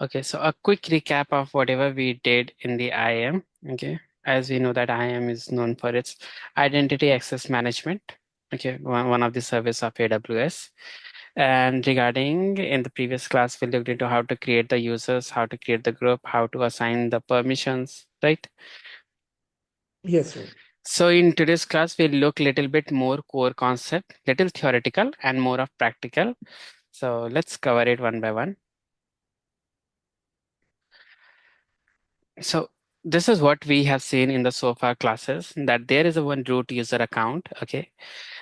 Okay, so a quick recap of whatever we did in the IAM. Okay, as we know that IAM is known for its identity access management. Okay, one of the service of AWS. And regarding in the previous class, we looked into how to create the users, how to create the group, how to assign the permissions, right? Yes, sir. So in today's class, we'll look little bit more core concept, little theoretical and more of practical. So let's cover it one by one. So this is what we have seen in the so far classes, that there is a one root user account, okay?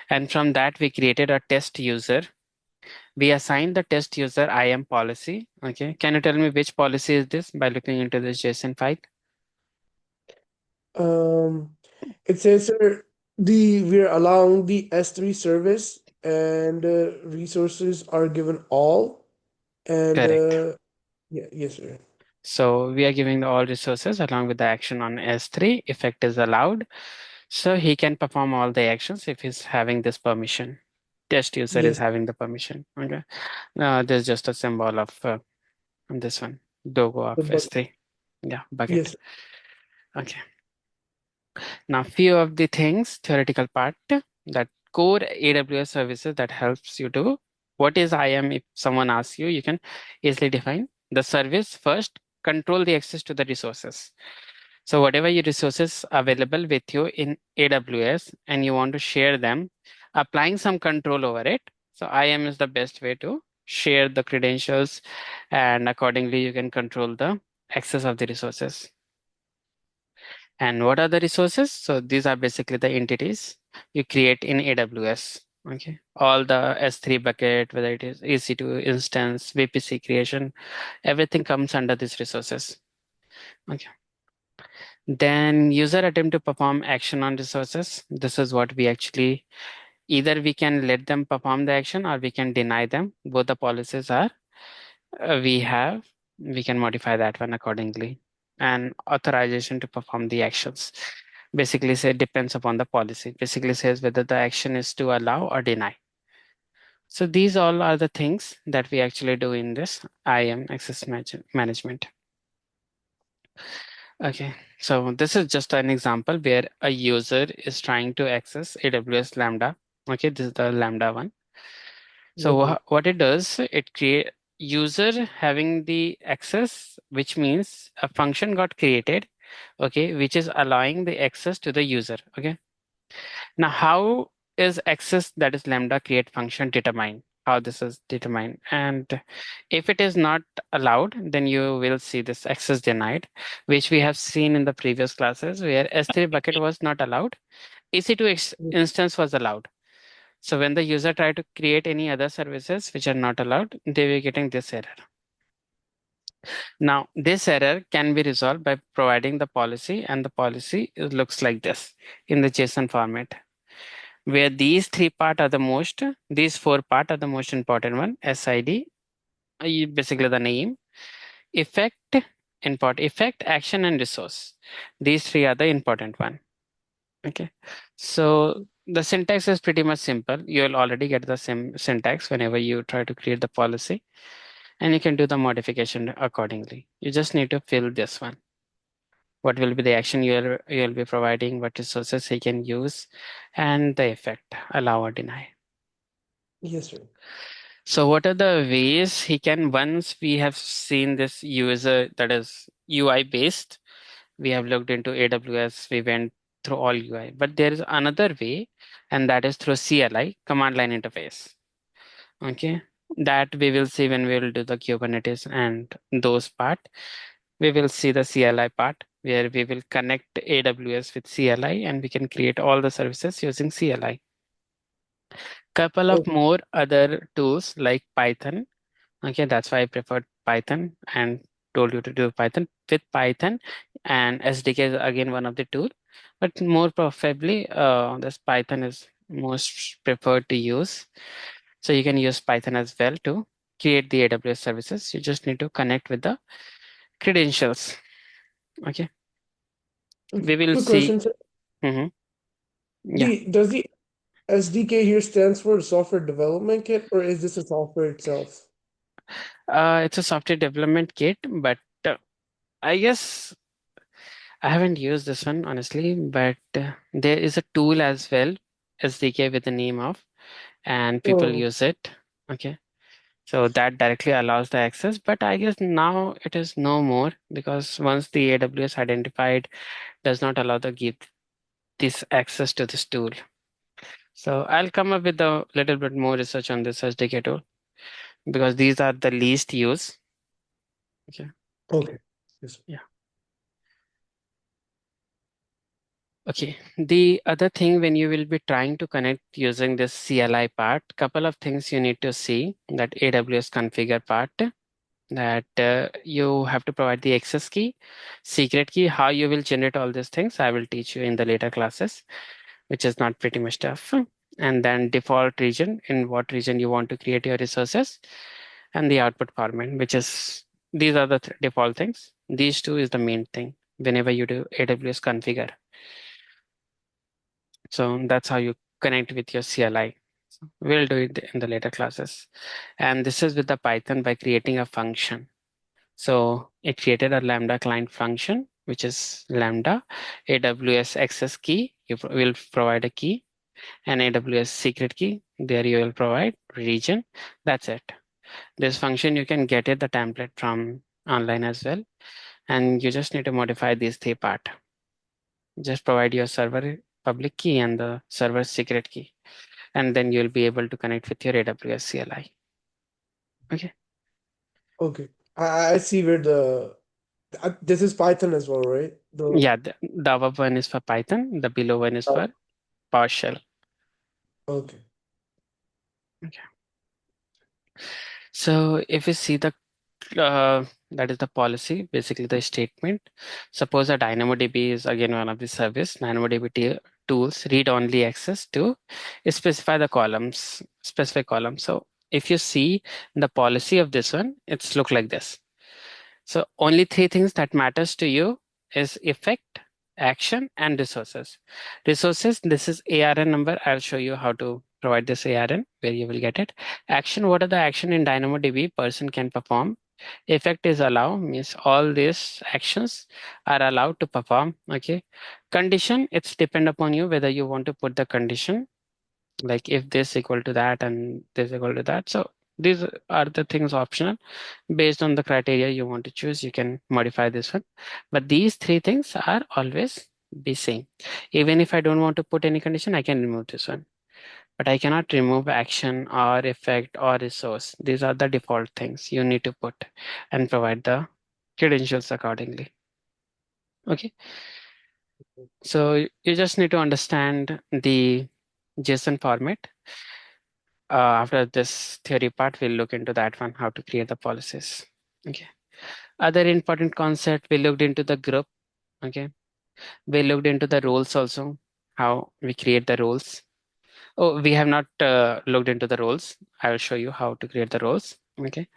And from that we created a test user. We assigned the test user IAM policy, okay? Can you tell me which policy is this by looking into this JSON file? Um, it says, sir, we're allowing the S3 service and resources are given all. And Correct. yeah, yes, sir. So we are giving the all resources along with the action on S3. Effect is allowed. So he can perform all the actions if he's having this permission. Test user is Yes, having the permission. Okay. There's just a symbol of this one, logo of but S3. Yeah, bucket. yes, Okay. Now, few of the things, theoretical part, that core AWS services that helps you to, what is IAM? If someone asks you, you can easily define the service first, control the access to the resources. So whatever your resources available with you in AWS and you want to share them, applying some control over it. So IAM is the best way to share the credentials, and accordingly you can control the access of the resources. And what are the resources? So these are basically the entities you create in AWS. Okay, all the S3 bucket, whether it is EC2 instance, VPC creation, everything comes under these resources. Okay. Then user attempt to perform action on resources. This is what we actually, either we can let them perform the action or we can deny them. Both the policies are we can modify that one accordingly. And authorization to perform the actions basically say depends upon the policy, basically says whether the action is to allow or deny. So these all are the things that we actually do in this IAM access management. Okay, so this is just an example where a user is trying to access AWS Lambda. Okay, this is the Lambda one. So yes, sir. what it does, it create user having the access, which means a function got created, okay, which is allowing the access to the user. Okay. Now, how is access, that is Lambda create function, determined? How this is determined? And if it is not allowed, then you will see this access denied, which we have seen in the previous classes where S3 bucket was not allowed, EC2 instance was allowed. So when the user tried to create any other services which are not allowed, they were getting this error. Now, this error can be resolved by providing the policy, and the policy looks like this in the JSON format, where these three part are the most, these four part are the most important one. SID, basically the name, effect, effect, action, and resource. These three are the important one. Okay, so the syntax is pretty much simple. You'll already get the same syntax whenever you try to create the policy, and you can do the modification accordingly. You just need to fill this one. What will be the action you'll be providing, what resources he can use, and the effect, allow or deny. Yes, sir. So what are the ways he can, once we have seen this user, that is UI based, we have looked into AWS, we went through all UI, but there is another way, and that is through CLI, command line interface. Okay, that we will see when we will do the Kubernetes and those part. We will see the CLI part where we will connect AWS with CLI and we can create all the services using CLI. Couple of Oh, more other tools like Python. Okay, that's why I preferred Python and told you to do Python. With Python and SDK is again one of the tool, but more preferably, this Python is most preferred to use. So you can use Python as well to create the AWS services. You just need to connect with the credentials. Okay, we okay. will Quick see. question, sir. Mhm. Yeah. Does the SDK here stands for Software Development Kit, or is this a software itself? It's a software development kit, but I guess I haven't used this one honestly, but there is a tool as well, SDK with the name of, and people Oh, use it. Okay. So that directly allows the access, but I guess now it is no more because once the AWS identified does not allow the give this access to this tool. So I'll come up with a little bit more research on this SDK tool because these are the least used. Okay. okay. Yes. Yeah. Okay. The other thing when you will be trying to connect using this CLI part, couple of things you need to see that AWS configure part that you have to provide the access key, secret key, how you will generate all these things. I will teach you in the later classes, which is not pretty much tough. And then default region, in what region you want to create your resources, and the output format, which is these are the default things. These two is the main thing whenever you do AWS configure. So that's how you connect with your CLI. So we'll do it in the later classes. And this is with the Python by creating a function. So it created a Lambda client function, which is Lambda AWS access key. You will provide a key, and AWS secret key. There you will provide region. That's it. This function you can get it the template from online as well, and you just need to modify these three part. Just provide your server public key and the server secret key, and then you'll be able to connect with your AWS CLI. Okay. Okay. I see where this is Python as well, right? Yeah, the above one is for Python. The below one is for PowerShell. Okay. Okay. So if you see the that is the policy, basically the statement. Suppose a DynamoDB is again one of the service. DynamoDB tools read only access to specify the columns, specific columns. So if you see the policy of this one, it's look like this. So only three things that matters to you is effect, action, and resources. Resources, this is ARN number. I'll show you how to provide this ARN, where you will get it. Action, what are the action in DynamoDB person can perform? Effect is allow, means all these actions are allowed to perform. Okay. Condition, it's depend upon you whether you want to put the condition, like if this equal to that and this equal to that. So these are the things optional. Based on the criteria you want to choose, you can modify this one. But these three things are always be same. Even if I don't want to put any condition, I can remove this one. But I cannot remove action or effect or resource. These are the default things you need to put and provide the credentials accordingly. Okay. So you just need to understand the JSON format. After this theory part, we'll look into that one, how to create the policies. Okay. Other important concept, we looked into the group. Okay. We looked into the roles also, how we create the roles. Oh, we have not looked into the roles. I will show you how to create the roles. Okay.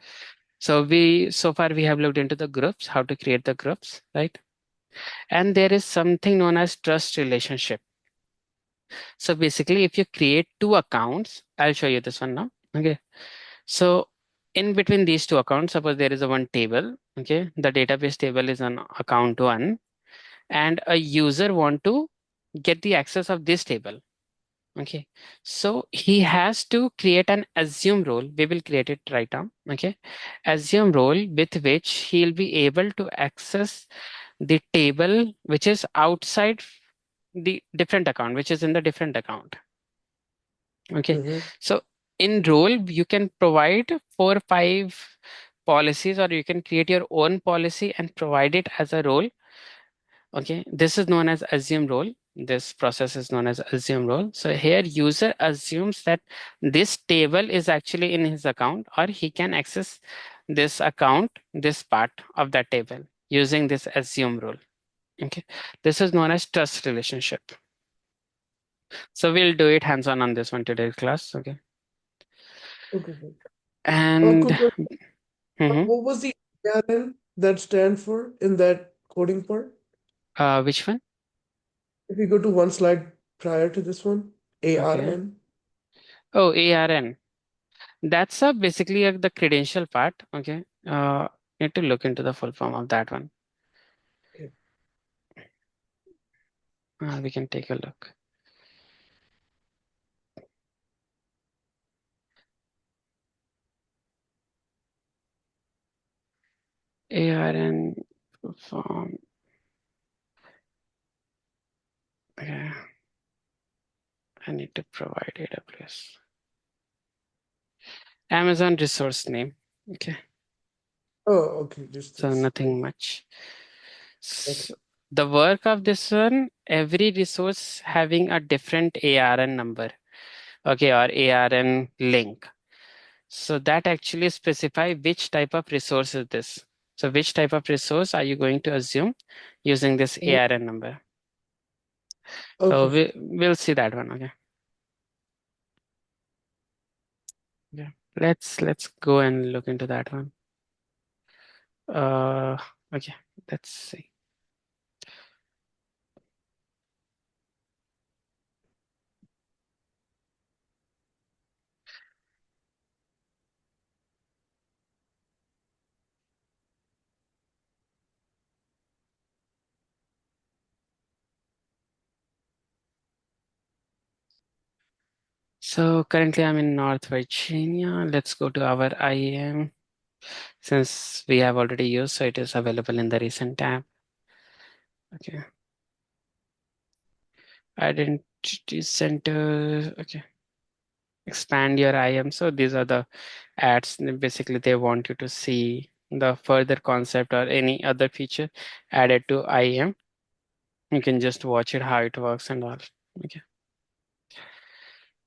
So far we have looked into the groups, how to create the groups, right? And there is something known as trust relationship. So basically, if you create two accounts, I'll show you this one now. Okay. So in between these two accounts, suppose there is a one table. Okay. The database table is on account one, and a user want to get the access of this table. Okay. So he has to create an assume role. We will create it right now. Okay. Assume role with which he'll be able to access the table which is outside the different account, which is in the different account. Okay. Mm-hmm. So in role, you can provide 4 or 5 policies, or you can create your own policy and provide it as a role. Okay. This is known as assume role. This process is known as assume role. So here user assumes that this table is actually in his account, or he can access this account, this part of that table using this assume role. Okay. This is known as trust relationship. So we'll do it hands-on on this one today's class. Okay. Okay. Good. And Quick question. mhm. What was the ARN that stand for in that coding part? Which one? If you go to one slide prior to this one, Okay. ARN. Oh, ARN. That's basically the credential part. Okay. Need to look into the full form of that one. Okay. We can take a look. ARN full form. Okay. I need to provide AWS. Amazon resource name. Okay. Oh, okay. Just So this. nothing much. Okay. The work of this one, every resource having a different ARN number, okay, or ARN link. So that actually specify which type of resource is this. So which type of resource are you going to assume using this Mhm. ARN number? So Okay. we'll see that one. Okay. Yeah. Let's go and look into that one. Uh, okay. Let's see. So currently I'm in North Virginia. Let's go to our IAM since we have already used, so it is available in the recent tab. Okay. Identity center. Okay. Expand your IAM. So these are the ads. Basically, they want you to see the further concept or any other feature added to IAM. You can just watch it, how it works and all. Okay.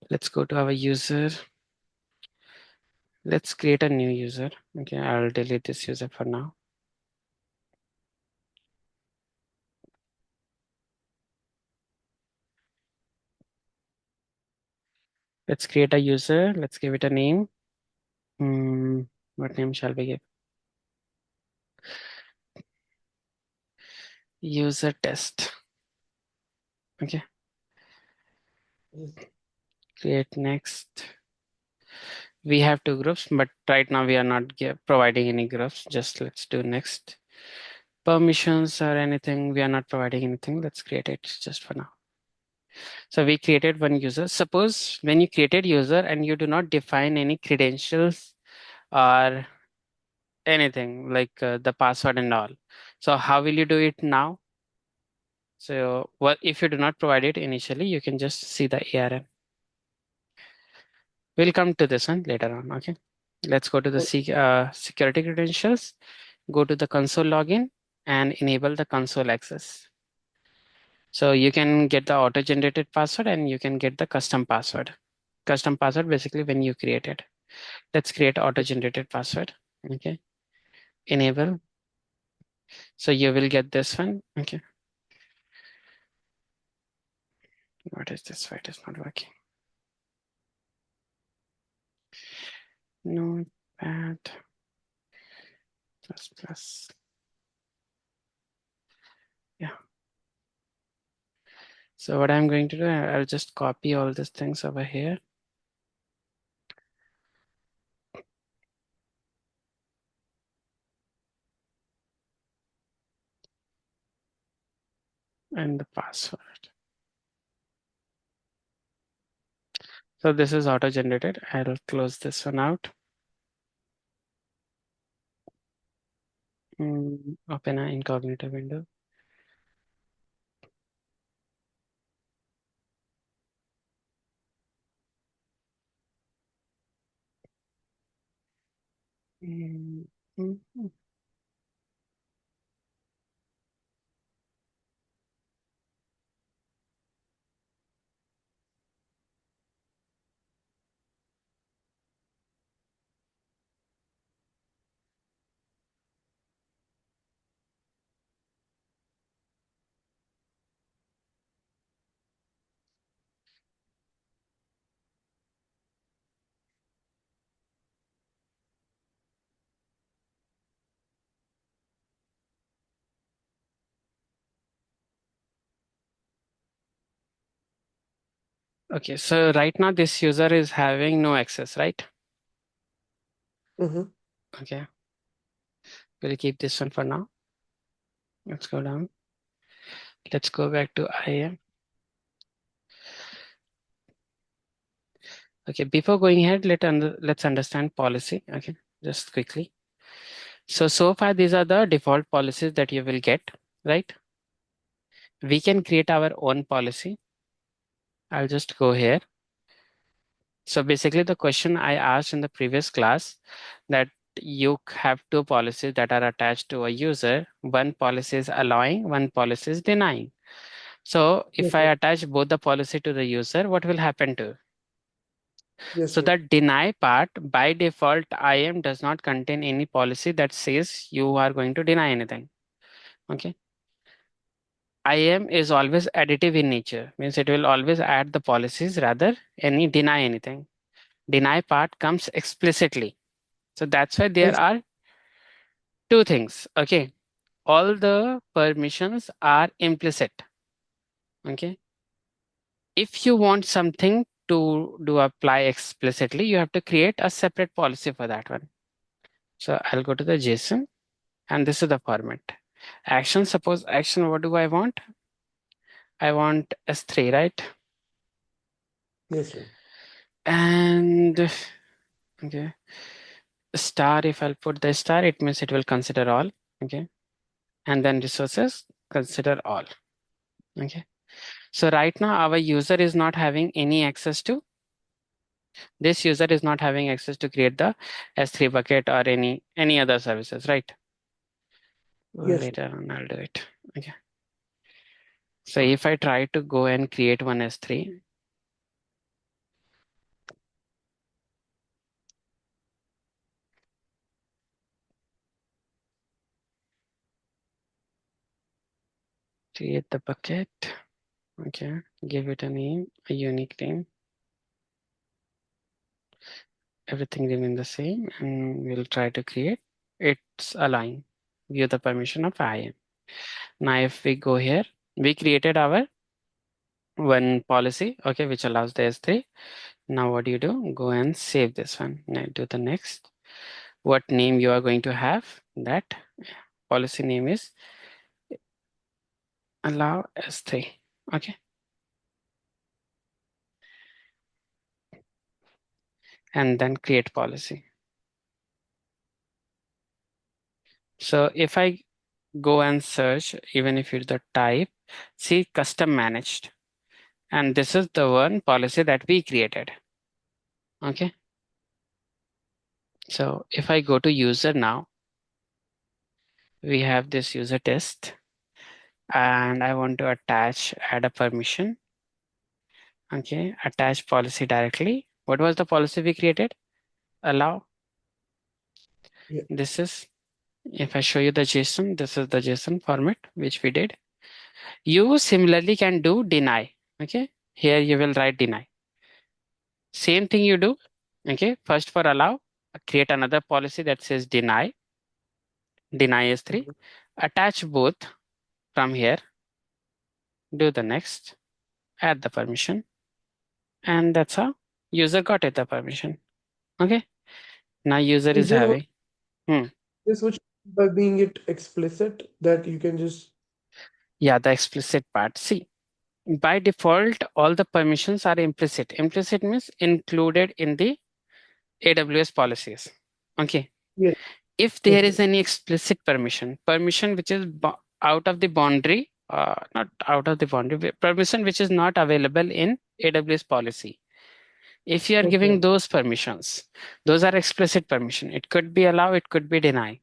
Let's go to our user. Let's create a new user. Okay. I'll delete this user for now. Let's create a user. Let's give it a name. What name shall we give? User test. Okay. Create next. We have two groups, but right now we are not providing any groups. Just let's do next. Permissions or anything, we are not providing anything. Let's create it just for now. So we created one user. Suppose when you created user and you do not define any credentials or anything like the password and all. So how will you do it now? So what if you do not provide it initially, you can just see the ARM. We'll come to this one later on. Okay. Let's go to the security credentials, go to the console login and enable the console access. So you can get the auto-generated password and you can get the custom password. Custom password basically when you create it. Let's create auto-generated password. Okay. Enable. So you will get this one. Okay. What is this? Why it is not working? Notepad plus plus. Yeah. So what I'm going to do, I'll just copy all these things over here. And the password. So this is auto-generated. I'll close this one out. Open an incognito window. Mm, mm, mm. Okay, so right now this user is having no access, right? Mm-hmm. Okay, we'll keep this one for now. Let's go down. Let's go back to IAM. Okay, before going ahead, let's understand policy. Okay, just quickly. So far, these are the default policies that you will get, right? We can create our own policy. I'll just go here. So basically, the question I asked in the previous class that you have two policies that are attached to a user. One policy is allowing, one policy is denying. So if Yes, I sir. attach both the policy to the user, what will happen to? Yes, So sir. that deny part, by default, IAM does not contain any policy that says you are going to deny anything. Okay. IAM is always additive in nature, means it will always add the policies rather any deny anything. Deny part comes explicitly. So that's why there Yes, are two things. Okay. All the permissions are implicit. Okay. If you want something to do apply explicitly, you have to create a separate policy for that one. So I'll go to the JSON and this is the format. Action, suppose action, what do I want? I want S3, right? yes, sir. And okay, star, if I'll put the star, it means it will consider all. Okay. And then resources, consider all. Okay. So right now our user is not having any access to, this user is not having access to create the S3 bucket or any other services, right? Yes, sir. Later on I'll do it. Okay. So if I try to go and create one S3, create the bucket. Okay. Give it a name, a unique name. Everything remain the same and we'll try to create it's align. View the permission of IAM. Now if we go here, we created our one policy, okay, which allows the S3. Now what do you do? Go and save this one. Now do the next. What name you are going to have? That policy name is allow S3. Okay. And then create policy. So if I go and search, even if it's the type, see custom managed. And this is the one policy that we created. Okay. So if I go to user now, we have this user test and I want to add a permission. Okay. Attach policy directly. What was the policy we created? Allow. Yeah. This is, if I show you the JSON, this is the JSON format, which we did. You similarly can do deny. Okay. Here you will write deny. Same thing you do. Okay. First for allow, create another policy that says deny. Deny S3. Mhm. Attach both from here. Do the next. Add the permission. And that's how user got it the permission. Okay. Now user Is is this what having. Hmm. this what you mean by being it explicit that you can just Yeah, the explicit part. See, by default, all the permissions are implicit. Implicit means included in the AWS policies. Okay. yes, If there yes, is sir. any explicit permission which is out of the boundary, not out of the boundary, permission which is not available in AWS policy. If you are giving Okay. those permissions, those are explicit permission. It could be allow, it could be deny.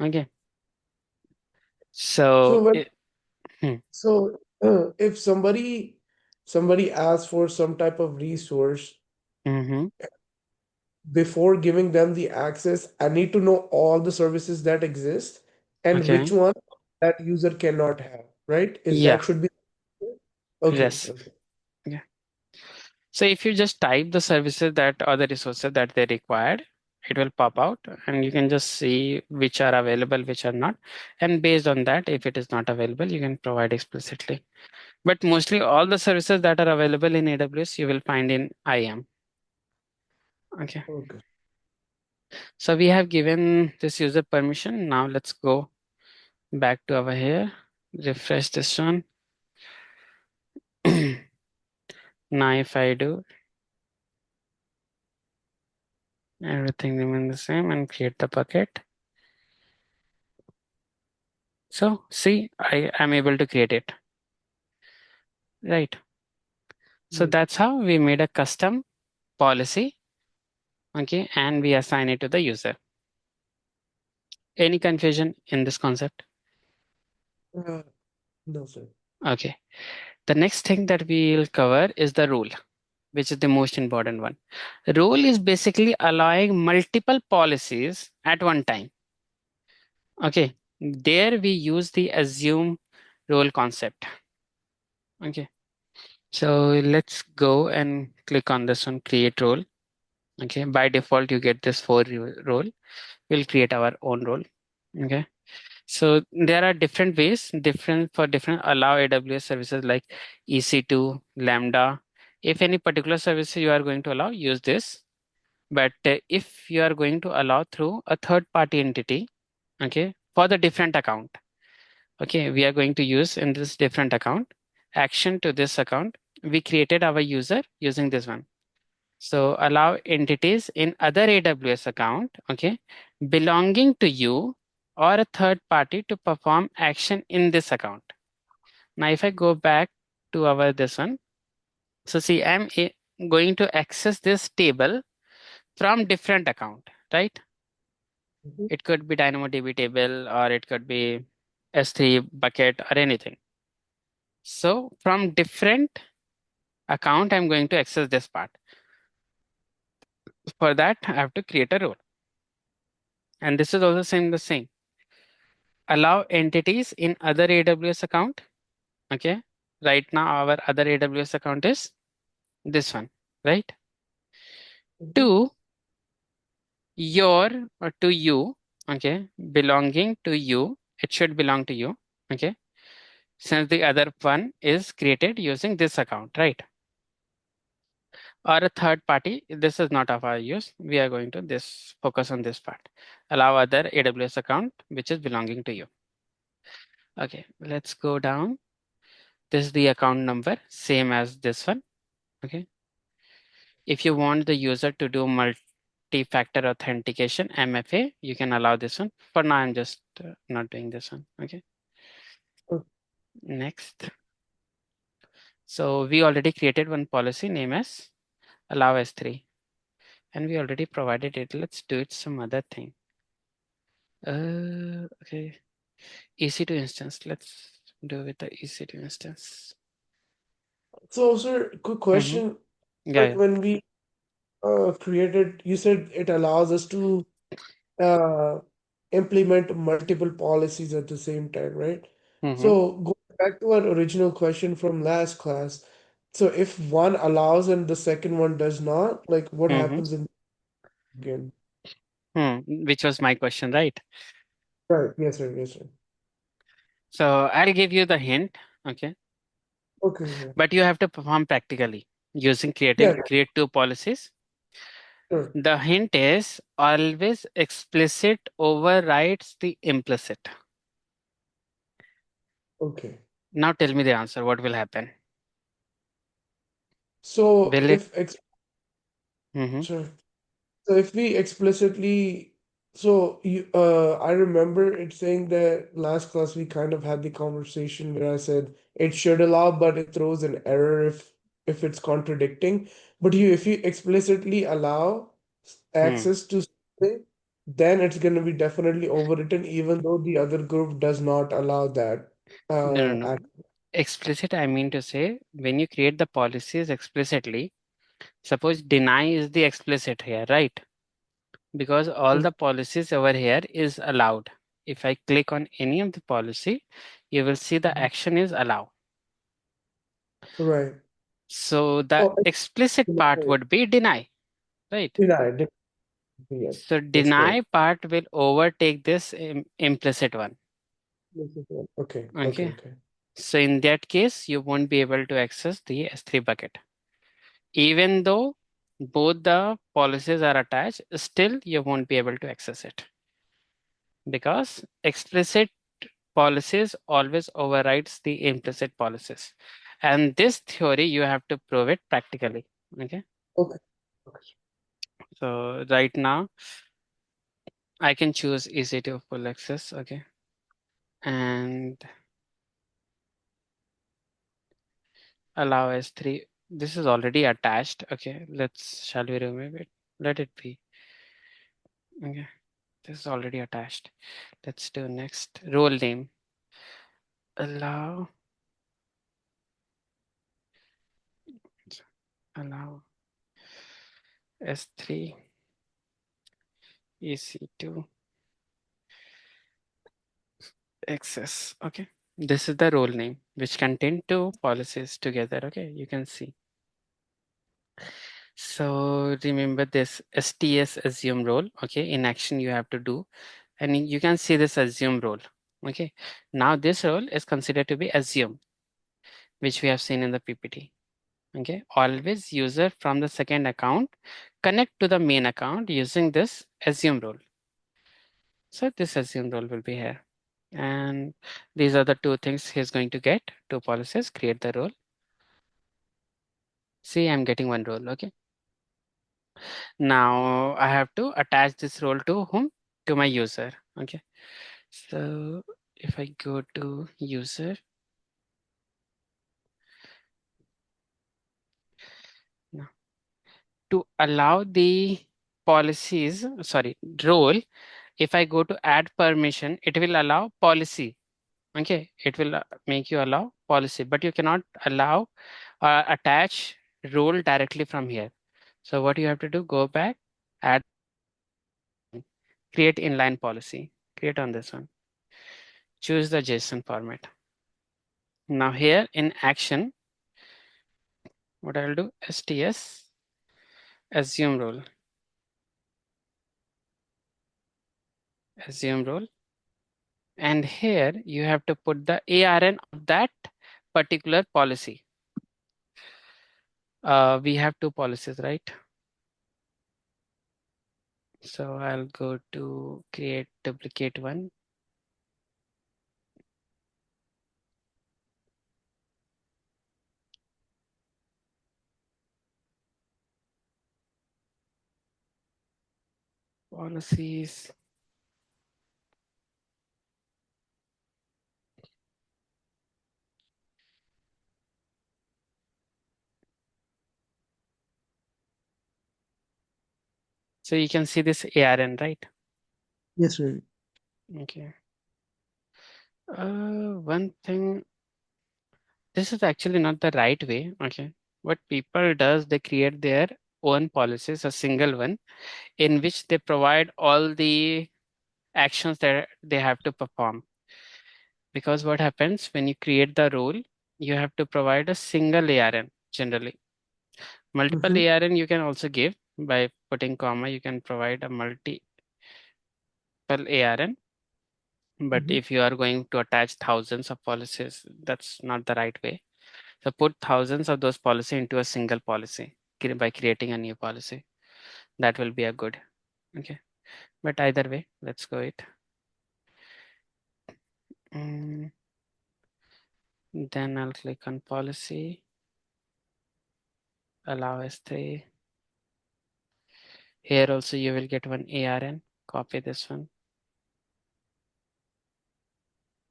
Okay. So So, when hmm, if somebody asks for some type of resource mhm, before giving them the access, I need to know all the services that exist and which okay. one that user cannot have, right? Is Yeah. that should be okay, Yes. okay. Yeah. So if you just type the services that or the resources that they required, it will pop out and you can just see which are available, which are not. And based on that, if it is not available, you can provide explicitly. But mostly all the services that are available in AWS, you will find in IAM. Okay. Okay. So we have given this user permission. Now let's go back to our here, refresh this one. Now if I do, everything remains the same and create the bucket. So see, I am able to create it, right? So Yes. that's how we made a custom policy, okay, and we assign it to the user. Any confusion in this concept? Uh, no, sir. Okay. The next thing that we'll cover is the rule, which is the most important one. Rule is basically allowing multiple policies at one time. Okay. There we use the assume role concept. Okay. So let's go and click on this one, create role. Okay. By default, you get this role. We'll create our own role. Okay. So there are different ways, different for different allow AWS services like EC2, Lambda. If any particular service you are going to allow, use this. But if you are going to allow through a third party entity, okay, for the different account, okay, we are going to use in this different account, action to this account. We created our user using this one. So allow entities in other AWS account, okay, belonging to you or a third party to perform action in this account. Now, if I go back to our this one, so see, going to access this table from different account, right? Mhm. It could be DynamoDB table or it could be S3 bucket or anything. So from different account, I'm going to access this part. For that, I have to create a role. And this is also same the same. Allow entities in other AWS account. Okay. Right now, our other AWS account is this one, right? Mhm. To your or to you, okay, belonging to you. It should belong to you, okay, since the other one is created using this account, right? Or a third party, this is not of our use. We are going to this focus on this part. Allow other AWS account which is belonging to you. Okay, let's go down. This is the account number, same as this one. Okay. If you want the user to do multi-factor authentication, MFA, you can allow this one. For now, I'm just not doing this one. Okay. Oh, Next. So we already created one policy name as allow S3 and we already provided it. Let's do it some other thing. Okay. EC2 instance. Let's do with the EC2 instance. so, sir, quick Mm-hmm. question. Yeah, Like yeah. when we created, you said it allows us to uh, implement multiple policies at the same time, right? Mm-hmm. So going back to our original question from last class, so if one allows and the second one does not, like what Mm-hmm. happens in again? Which was my question, right? Right. Yes, sir. Yes, sir. So I'll give you the hint. Okay. Okay. Yeah. But you have to perform practically using Yeah. create two policies. Sure. The hint is always explicit overrides the implicit. Okay. Now tell me the answer. What will happen? So Will it? if ex Mm-hmm. sure. So if we explicitly, so I remember it saying that last class we kind of had the conversation where I said it should allow, but it throws an error if it's contradicting. But if you explicitly allow Hmm. access to something, then it's going to be definitely overwritten, even though the other group does not allow that. No, no, no. Act. Explicit, I mean to say, when you create the policies explicitly, suppose deny is the explicit here, right? Because all the policies over here is allowed. If I click on any of the policy, you will see the action is allow. Right. So the Oh, explicit part deny. would be deny, right? Deny. Yes, So that's correct. deny part will overtake this implicit one. Yes, yes, yes. Okay, okay, Okay. okay. So in that case, you won't be able to access the S3 bucket. Even though both the policies are attached, still you won't be able to access it because explicit policies always overrides the implicit policies. And this theory, you have to prove it practically. Okay. Okay. Okay. So right now, I can choose easy to full access. Okay. And allow S3. This is already attached. Okay. Shall we remove it? Let it be. Okay. This is already attached. Let's do next. Role name. Allow. Allow S3 EC2 access. Okay. This is the role name which contain two policies together. Okay. You can see. So remember this STS assume role. Okay. In action, you have to do, and you can see this assume role. Okay. Now this role is considered to be assume, which we have seen in the PPT. Okay. Always user from the second account connect to the main account using this assume role. So this assume role will be here. And these are the two things he's going to get. Two policies, create the role. See, I'm getting one role. Okay. Now I have to attach this role to whom? To my user. Okay. So if I go to user, now to allow the policies, sorry, role, if I go to add permission, it will allow policy. Okay. It will make you allow policy, but you cannot allow attach role directly from here. So what you have to do, go back, add, create inline policy, create on this one, choose the JSON format. Now here in action, what I'll do, STS, assume role, assume role. And here you have to put the ARN of that particular policy. We have two policies, right? So I'll go to create duplicate one. Policies. So you can see this ARN, right? Yes, sir. Okay. One thing, this is actually not the right way. Okay. What people does, they create their own policies, a single one, in which they provide all the actions that they have to perform. Because what happens when you create the role, you have to provide a single ARN generally. Multiple Mm-hmm. ARN you can also give by putting comma, you can provide a multiple ARN. But Mm-hmm. if you are going to attach thousands of policies, that's not the right way. So put thousands of those policy into a single policy by creating a new policy. That will be a good. Okay. But either way, let's go it. Mm, then I'll click on policy, allow S3. Here also you will get one ARN, copy this one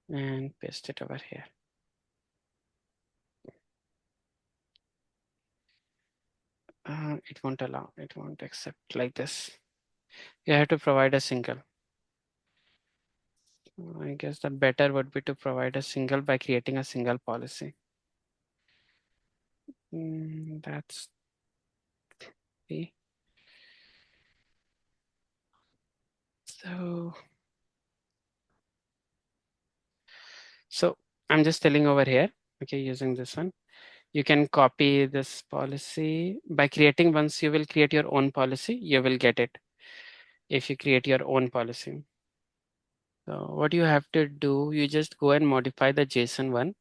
and paste it over here. It won't allow, it won't accept like this. You have to provide a single. I guess the better would be to provide a single by creating a single policy. That's the, so I'm just telling over here, okay, using this one. You can copy this policy by creating, once you will create your own policy, you will get it if you create your own policy. So what you have to do, you just go and modify the JSON one.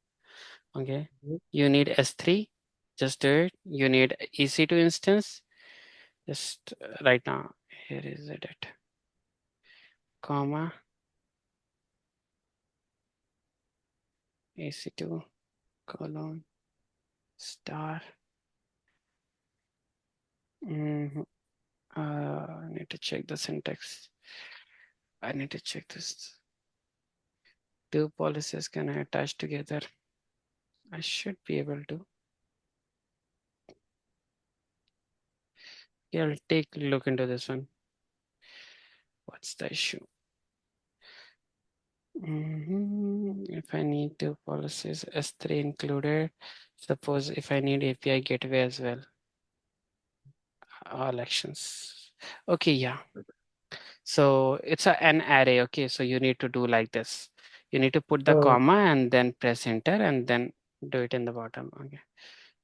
Okay. You need S3, just do it. You need EC2 instance. Just right now, here is it, comma, AC2 colon star. Mhm. I need to check the syntax. I need to check this. Two policies can I attach together? I should be able to. Yeah, I'll take a look into this one. What's the issue? If I need two policies, S3 included. Suppose if I need API gateway as well, all actions. Okay, yeah. So it's an array. Okay, so you need to do like this. You need to put the Oh, comma and then press enter and then do it in the bottom. Okay.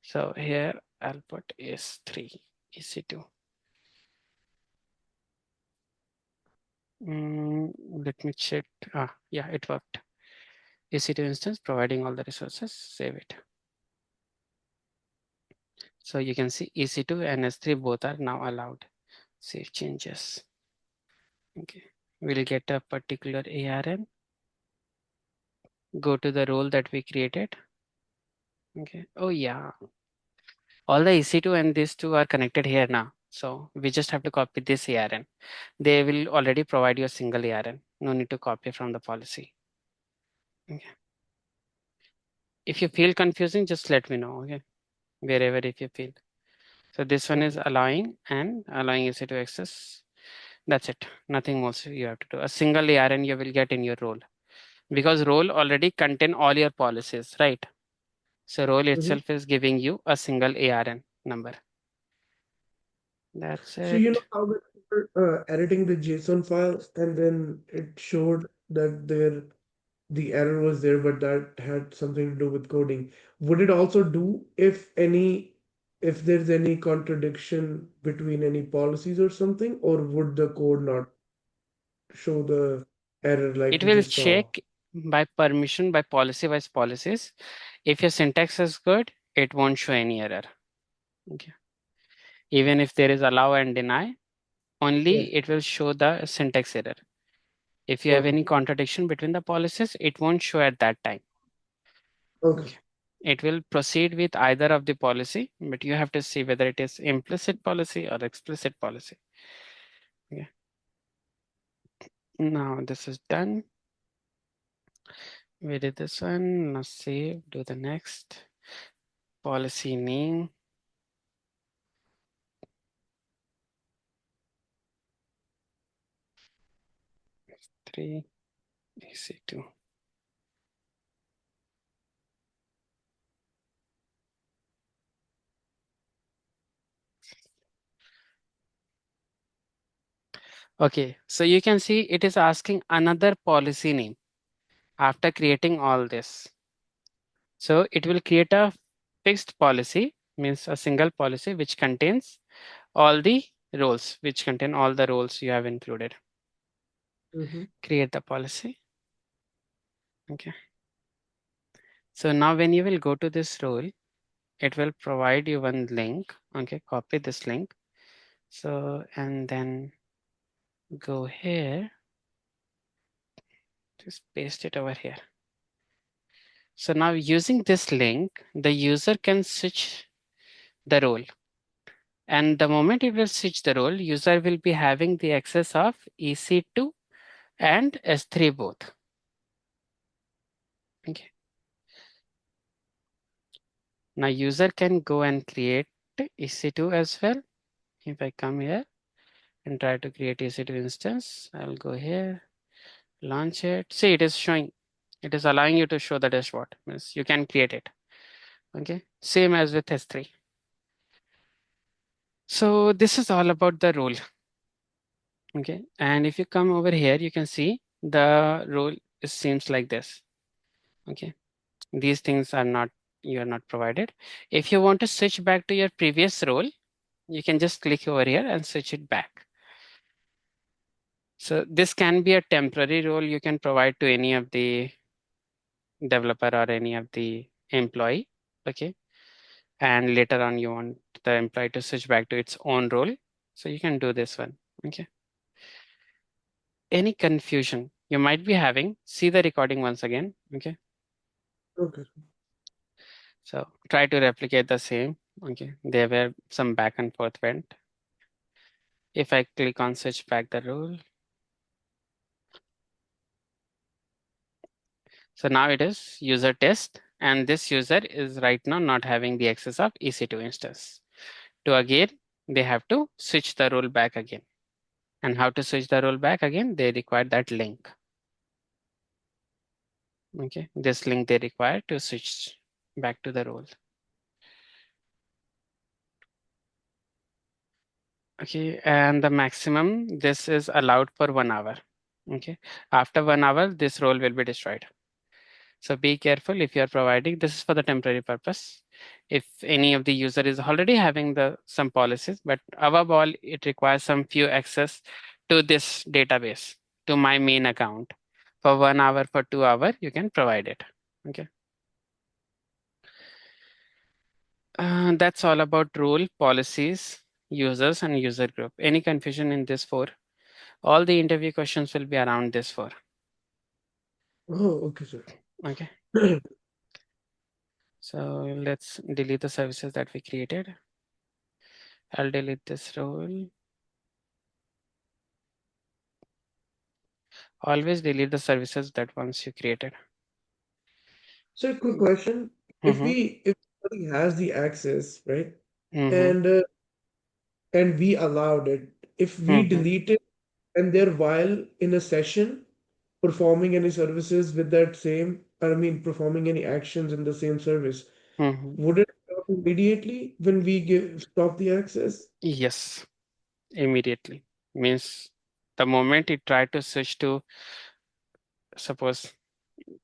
So here I'll put S3, EC2. Let me check. Yeah, it worked. EC2 instance providing all the resources. Save it. So you can see EC2 and S3 both are now allowed. Save changes. Okay. We'll get a particular ARN. Go to the role that we created. Okay. Oh yeah. All the EC2 and these two are connected here now. So we just have to copy this ARN. They will already provide you a single ARN. No need to copy from the policy. Okay. If you feel confusing, just let me know. Okay. Wherever if you feel. So this one is okay. allowing and allowing EC2 access. That's it. Nothing more you have to do. A single ARN you will get in your role because role already contain all your policies, right? So role Mhm. itself is giving you a single ARN number. That's So you know it. how we were editing the JSON file, and then it showed that the error was there, but that had something to do with coding. Would it also do if there's any contradiction between any policies or something, or would the code not show the error like It we will just saw? check by permission, by policy wise policies. If your syntax is good, it won't show any error. Okay. Even if there is allow and deny, Yeah. only it will show the syntax error. If you have Okay. any contradiction between the policies, it won't show at that time. Okay. Okay. It will proceed with either of the policy, but you have to see whether it is implicit policy or explicit policy. Okay. Now this is done. We did this one. Now save, do the next. Policy name. 3 AC2. Okay, so you can see it is asking another policy name after creating all this. So it will create a fixed policy, means a single policy which contains all the roles, which contain all the roles you have included. Mm-hmm. Create the policy. Okay. So now when you will go to this role, it will provide you one link. Okay, copy this link. So, and then go here, just paste it over here. So now using this link, the user can switch the role. And the moment it will switch the role, user will be having the access of EC2 and S3 both. Okay. Now user can go and create EC2 as well. If I come here and try to create EC2 instance, I'll go here, launch it. See, it is showing, it is allowing you to show the dashboard. Means you can create it. Okay. Same as with S3. So this is all about the role. Okay. And if you come over here, you can see the role seems like this. Okay. These things are not, you are not provided. If you want to switch back to your previous role, you can just click over here and switch it back. So this can be a temporary role you can provide to any of the developer or any of the employee. Okay. And later on you want the employee to switch back to its own role. So you can do this one. Okay. Any confusion you might be having, see the recording once again. Okay. Okay. So try to replicate the same. Okay. There were some back and forth went. If I click on switch back the rule. So now it is user test, and this user is right now not having the access of EC2 instance. To again, they have to switch the role back again. And how to switch the role back again? They require that link. Okay, this link they require to switch back to the role. Okay, and the maximum, this is allowed for 1 hour. Okay, after 1 hour, this role will be destroyed. So be careful if you are providing, this is for the temporary purpose. If any of the user is already having the some policies, but above all, it requires some few access to this database, to my main account. For 1 hour, for 2 hour, you can provide it. Okay. That's all about role, policies, users, and user group. Any confusion in this four? All the interview questions will be around this four. Oh, okay, sir. Okay. So let's delete the services that we created. I'll delete this role. Always delete the services that once you created. So, quick question. Mm-hmm. If somebody has the access, right, Mm-hmm. and we allowed it, if we Mm-hmm. delete it and they're while in a session performing any services with that same, I mean, performing any actions in the same service, Mm-hmm. would it stop immediately when we stop the access? Yes, immediately. Means the moment it tried to switch to, suppose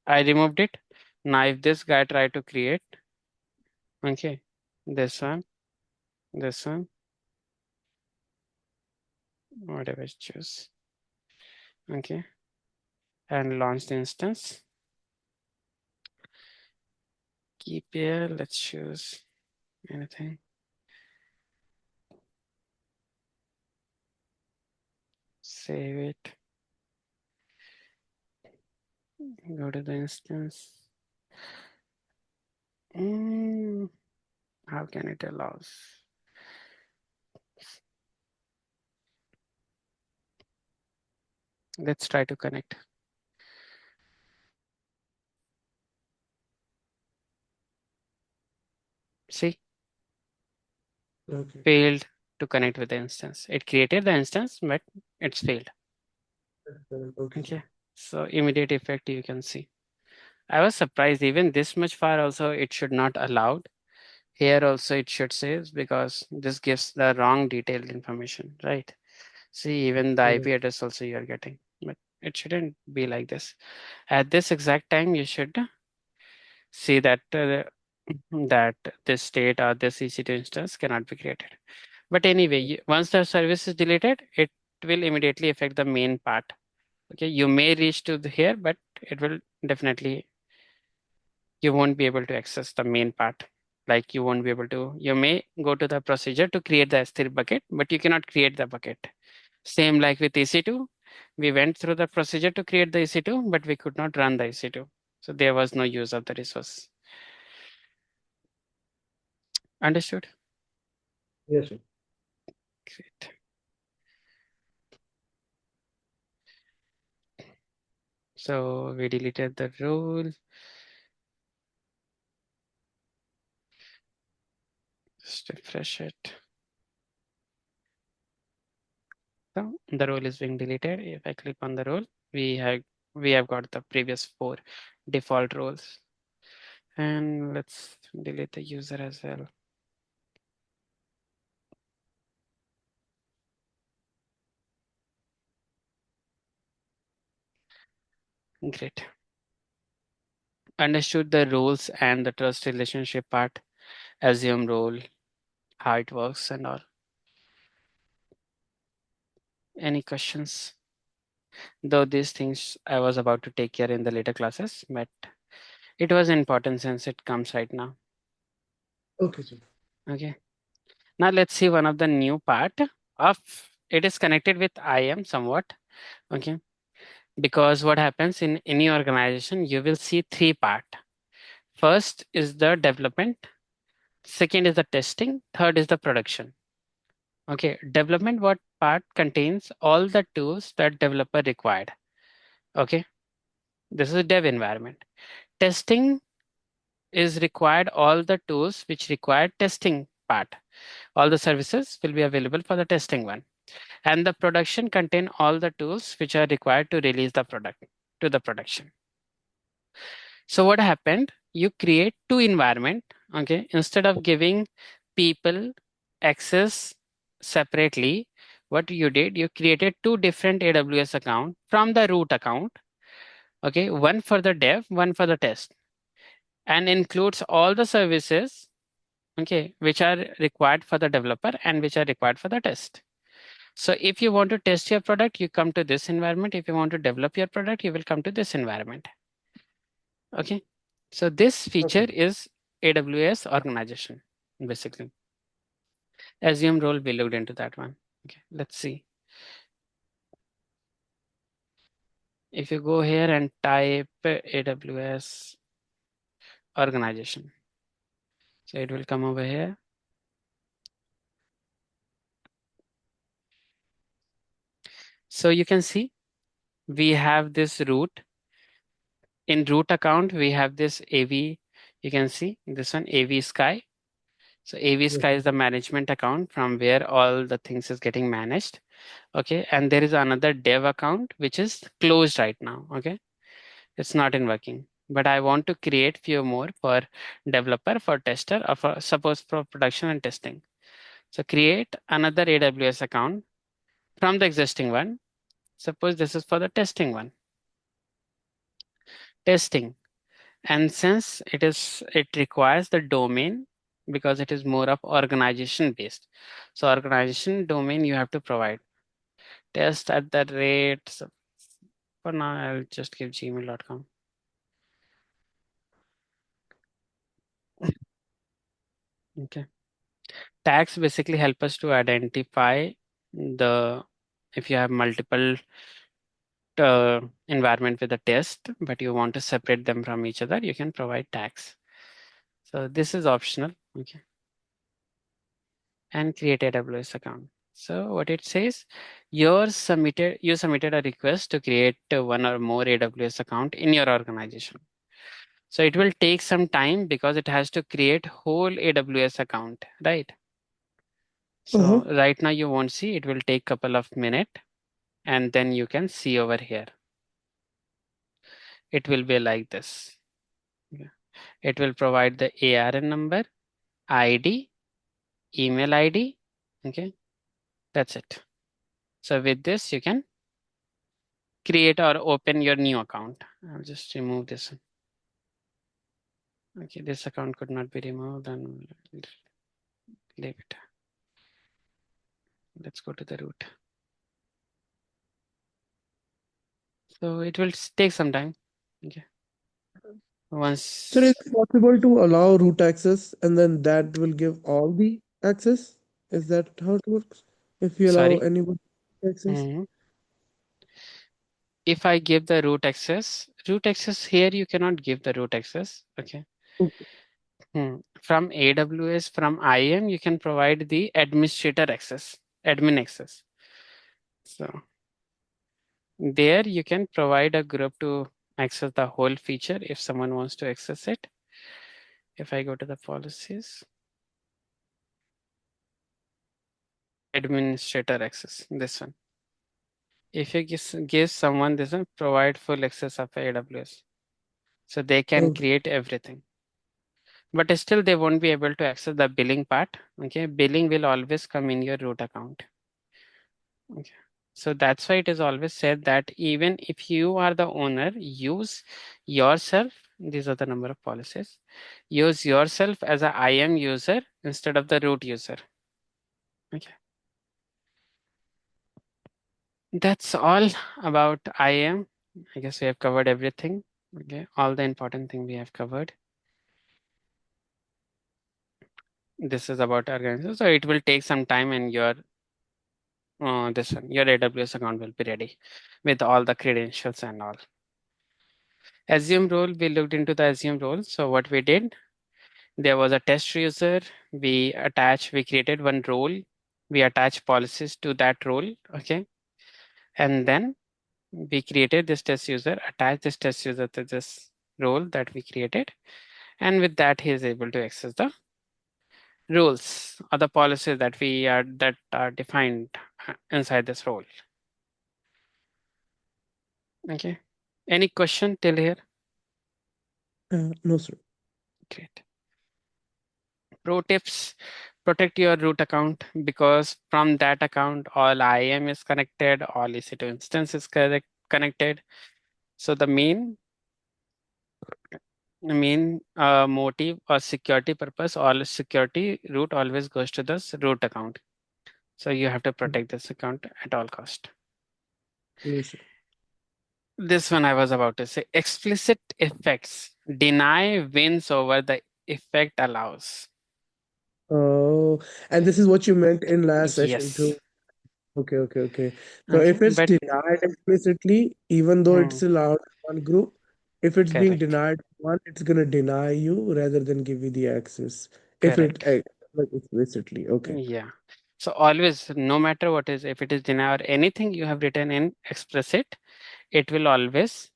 I removed it. Now if this guy tried to create, okay, this one, whatever I choose, okay, and launch the instance. Keep here, let's choose anything. Save it. Go to the instance. How can it allows? Let's try to connect. See, Okay. failed to connect with the instance. It created the instance, but it's failed. Okay, sir. Okay. So immediate effect you can see. I was surprised even this much far also it should not allowed. Here also it should say because this gives the wrong detailed information, right? See, even the IP Okay. address also you are getting, but it shouldn't be like this. At this exact time, you should see that that this state or this EC2 instance cannot be created. But anyway, once the service is deleted, it will immediately affect the main part. Okay, you may reach to here, but it will definitely, you won't be able to access the main part. Like you won't be able to, you may go to the procedure to create the S3 bucket, but you cannot create the bucket. Same like with EC2, we went through the procedure to create the EC2, but we could not run the EC2. So there was no use of the resource. Understood? Yes, sir. Great. So we deleted the rule. Just refresh it. So the role is being deleted. If I click on the role, we have got the previous four default roles. And let's delete the user as well. Great. Understood the roles and the trust relationship part, assume role, how it works and all. Any questions? Though these things I was about to take care in the later classes, but it was important since it comes right now. Okay, sir. Okay. Now let's see one of the new part. it is connected with IAM somewhat. Okay. Because what happens in any organization, you will see three parts. First is the development, second is the testing, third is the production. Okay, development what part contains all the tools that developer required. Okay, this is a dev environment. Testing is required all the tools which require testing part. All the services will be available for the testing one. And the production contain all the tools which are required to release the product to the production. So what happened? You create two environment. Okay, instead of giving people access separately, what you did, you created two different AWS account from the root account. Okay, one for the dev, one for the test, and includes all the services. Okay, which are required for the developer and which are required for the test. So if you want to test your product, you come to this environment. If you want to develop your product, you will come to this environment. Okay. So this feature Okay. is AWS organization, basically. Assume role, we looked into that one. Okay, let's see. If you go here and type AWS organization, so it will come over here. So you can see we have this root. In root account, we have this AV. You can see this one, AV Sky. So AV Yes. Sky is the management account from where all the things is getting managed. Okay, and there is another dev account which is closed right now. Okay, it's not in working, but I want to create few more for developer, for tester, or for suppose for production and testing. So create another AWS account from the existing one. Suppose this is for the testing one. Testing. And since it requires the domain because it is more of organization based. So organization domain you have to provide. Test at the rate. So for now, I'll just give gmail.com. Okay. Tags basically help us to identify the if you have multiple environment with a test, but you want to separate them from each other, you can provide tags. So this is optional. Okay. And create AWS account. So what it says, you submitted a request to create one or more AWS account in your organization. So it will take some time because it has to create whole AWS account, right? So Uh-huh. right now you won't see, it will take couple of minutes and then you can see over here. It will be like this. Yeah. It will provide the ARN number, ID, email ID. Okay, that's it. So with this, you can create or open your new account. I'll just remove this one. Okay, this account could not be removed and leave it. Let's go to the root. So it will take some time. Okay. So is Once, it possible to allow root access and then that will give all the access? Is that how it works? If you allow sorry. anyone access? Mhm. If I give the root access here, you cannot give the root access. Okay. Okay. From AWS, from IAM, you can provide the administrator access, admin access. So there you can provide a group to access the whole feature if someone wants to access it. If I go to the policies, administrator access, this one. If you give someone this one, provide full access of AWS. So they can Okay. create everything. But still they won't be able to access the billing part. Okay, billing will always come in your root account. Okay. So that's why it is always said that even if you are the owner, use yourself. These are the number of policies. Use yourself as a IAM user instead of the root user. Okay. That's all about IAM. I guess we have covered everything. Okay. All the important thing we have covered. This is about organization. So it will take some time and your this one, your AWS account will be ready with all the credentials and all. Assume role, we looked into the assume role. So what we did, there was a test user. We created one role. We attached policies to that role. Okay. And then we created this test user, attached this test user to this role that we created. And with that, he is able to access the rules or the policies that are defined inside this role. Okay. Any question till here? No, sir. Great. Pro tips, protect your root account because from that account, all IAM is connected, all EC2 instance is connected. So the main motive or security purpose, all security root always goes to this root account. So you have to protect this account at all cost. Yes, sir. This one I was about to say, explicit effects. Deny wins over the effect allows. Oh, and this is what you meant in last session too. Yes. Okay, okay, okay. So Okay. if it's But denied explicitly, even though hmm, it's allowed in one group, if it's being correct. denied one, it's gonna deny you rather than give you the access. If it Correct. like explicitly, okay. Yeah. So always, no matter what is, if it is deny or anything you have written in explicit, it will always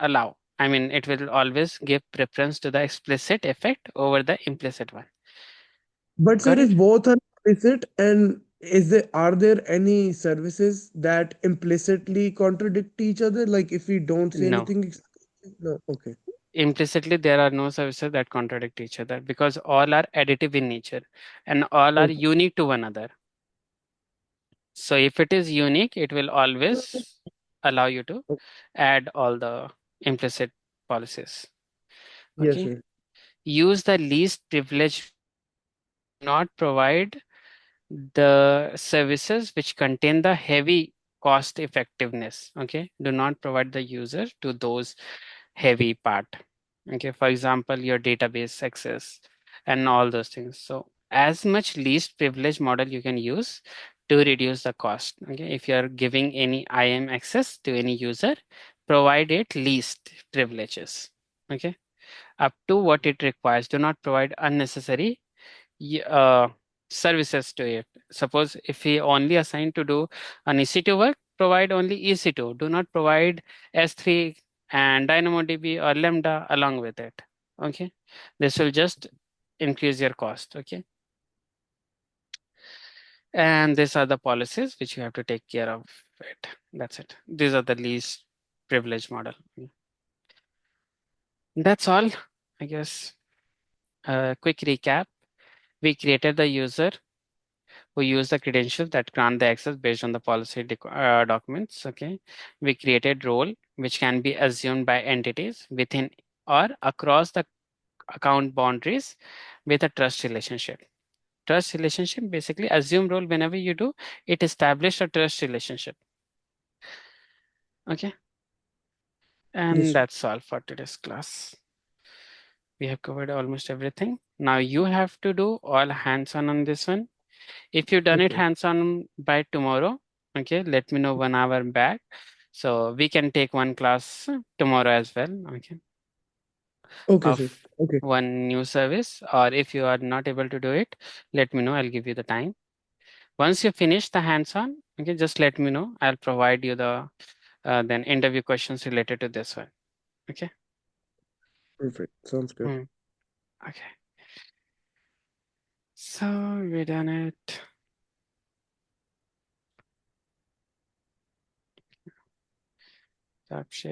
allow. I mean, it will always give preference to the explicit effect over the implicit one. But sir, Got if it? both are implicit, and are there any services that implicitly contradict each other? Like if we don't say No. anything, no, okay. Implicitly, there are no services that contradict each other because all are additive in nature and all are Okay. unique to one another. So if it is unique, it will always allow you to Okay. add all the implicit policies. Yes, Okay. sir. Use the least privilege model. Do not provide the services which contain the heavy cost effectiveness. Okay. Do not provide the user to those heavy part. Okay. For example, your database access and all those things. So as much least privilege model you can use to reduce the cost. Okay. If you are giving any IAM access to any user, provide it least privileges. Okay, up to what it requires. Do not provide unnecessary y- uh, services to it. Suppose if he only assigned to do an EC2 work, provide only EC2. Do not provide S3 and DynamoDB or Lambda along with it. Okay, this will just increase your cost. Okay, and these are the policies which you have to take care of it. That's it. These are the least privilege model. That's all, I guess. Quick recap. We created the user who use the credentials that grant the access based on the policy documents. Okay, we created role which can be assumed by entities within or across the account boundaries with a trust relationship. Trust relationship basically assume role whenever you do it establish a trust relationship. Okay, Yes, and sir. that's all for today's class. We have covered almost everything. Now you have to do all hands-on this one. If you done it Okay. hands-on by tomorrow, okay, let me know 1 hour back. So we can take one class tomorrow as well, okay, Okay, sir. of Okay. one new service. Or if you are not able to do it, let me know. I'll give you the time. Once you finish the hands-on, okay, just let me know. I'll provide you the then interview questions related to this one. Okay. Perfect. Sounds good. Hmm. Okay. So we done it. Stop share.